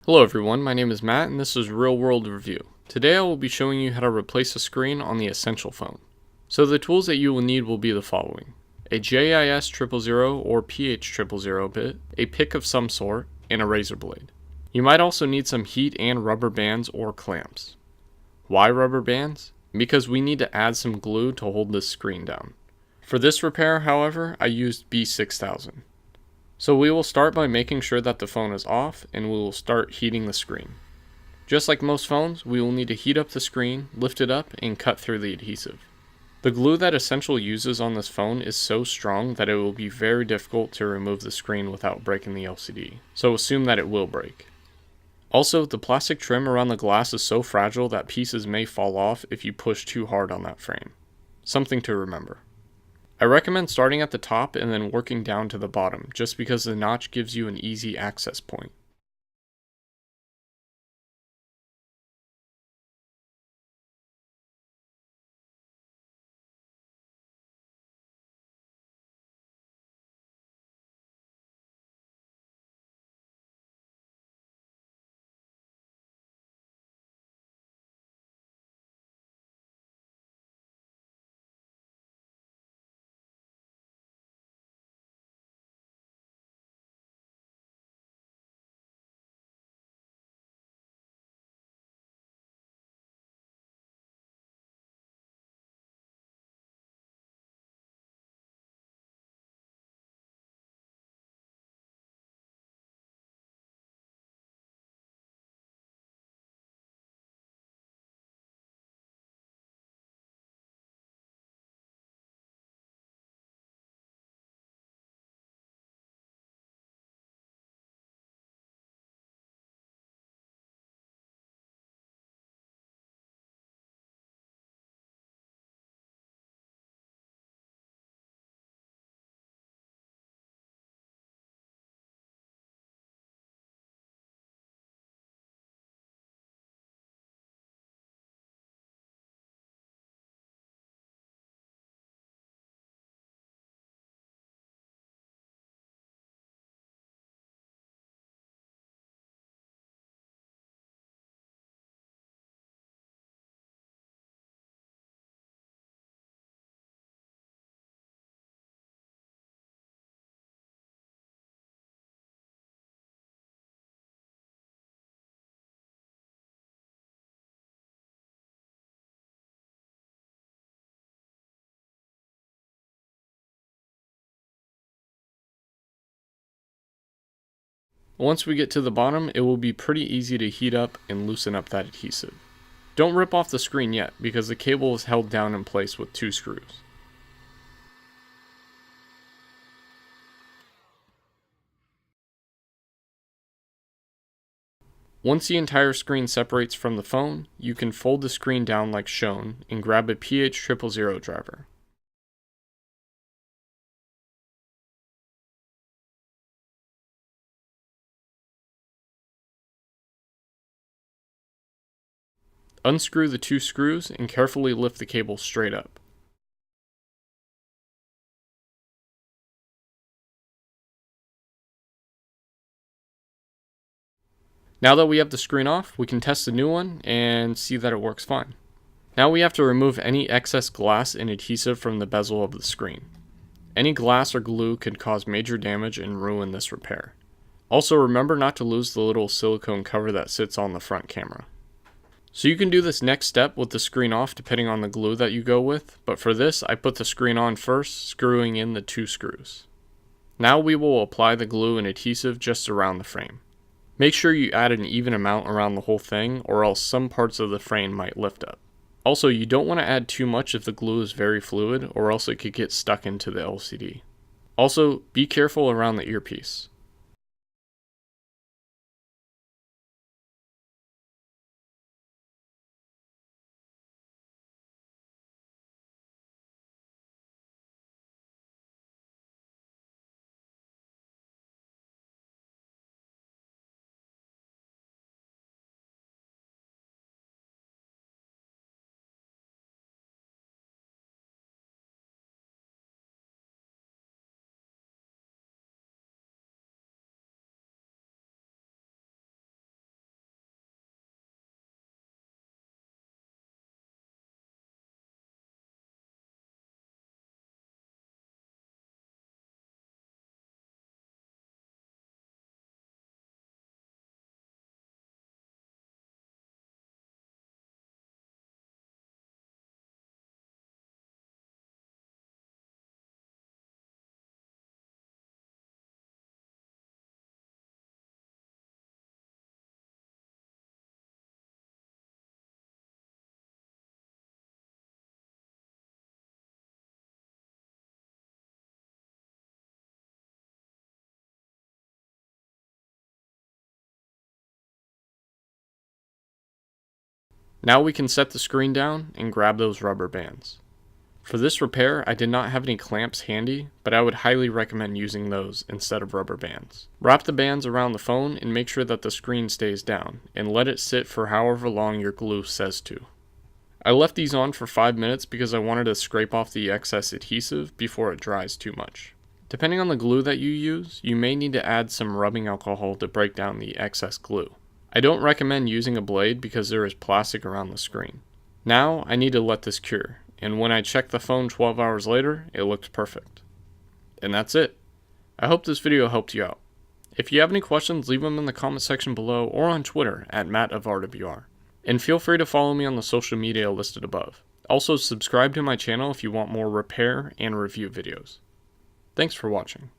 Hello everyone, my name is Matt and this is Real World Review. Today I will be showing you how to replace a screen on the Essential phone. So the tools that you will need will be the following: a JIS 000 or PH 000 bit, a pick of some sort, and a razor blade. You might also need some heat and rubber bands or clamps. Why rubber bands? Because we need to add some glue to hold this screen down. For this repair, however, I used B6000. So we will start by making sure that the phone is off, and we will start heating the screen. Just like most phones, we will need to heat up the screen, lift it up, and cut through the adhesive. The glue that Essential uses on this phone is so strong that it will be very difficult to remove the screen without breaking the LCD, so assume that it will break. Also, the plastic trim around the glass is so fragile that pieces may fall off if you push too hard on that frame. Something to remember. I recommend starting at the top and then working down to the bottom, just because the notch gives you an easy access point. Once we get to the bottom, it will be pretty easy to heat up and loosen up that adhesive. Don't rip off the screen yet, because the cable is held down in place with 2 screws. Once the entire screen separates from the phone, you can fold the screen down like shown and grab a PH 000 driver. Unscrew the 2 screws and carefully lift the cable straight up. Now that we have the screen off, we can test the new one and see that it works fine. Now we have to remove any excess glass and adhesive from the bezel of the screen. Any glass or glue could cause major damage and ruin this repair. Also, remember not to lose the little silicone cover that sits on the front camera. So you can do this next step with the screen off depending on the glue that you go with, but for this I put the screen on first, screwing in the 2 screws. Now we will apply the glue and adhesive just around the frame. Make sure you add an even amount around the whole thing, or else some parts of the frame might lift up. Also, you don't want to add too much if the glue is very fluid, or else it could get stuck into the LCD. Also, be careful around the earpiece. Now we can set the screen down and grab those rubber bands. For this repair, I did not have any clamps handy, but I would highly recommend using those instead of rubber bands. Wrap the bands around the phone and make sure that the screen stays down, and let it sit for however long your glue says to. I left these on for 5 minutes because I wanted to scrape off the excess adhesive before it dries too much. Depending on the glue that you use, you may need to add some rubbing alcohol to break down the excess glue. I don't recommend using a blade because there is plastic around the screen. Now I need to let this cure, and when I checked the phone 12 hours later, it looked perfect. And that's it. I hope this video helped you out. If you have any questions, leave them in the comment section below or on Twitter at MattofRWR. And feel free to follow me on the social media listed above. Also, subscribe to my channel if you want more repair and review videos. Thanks for watching.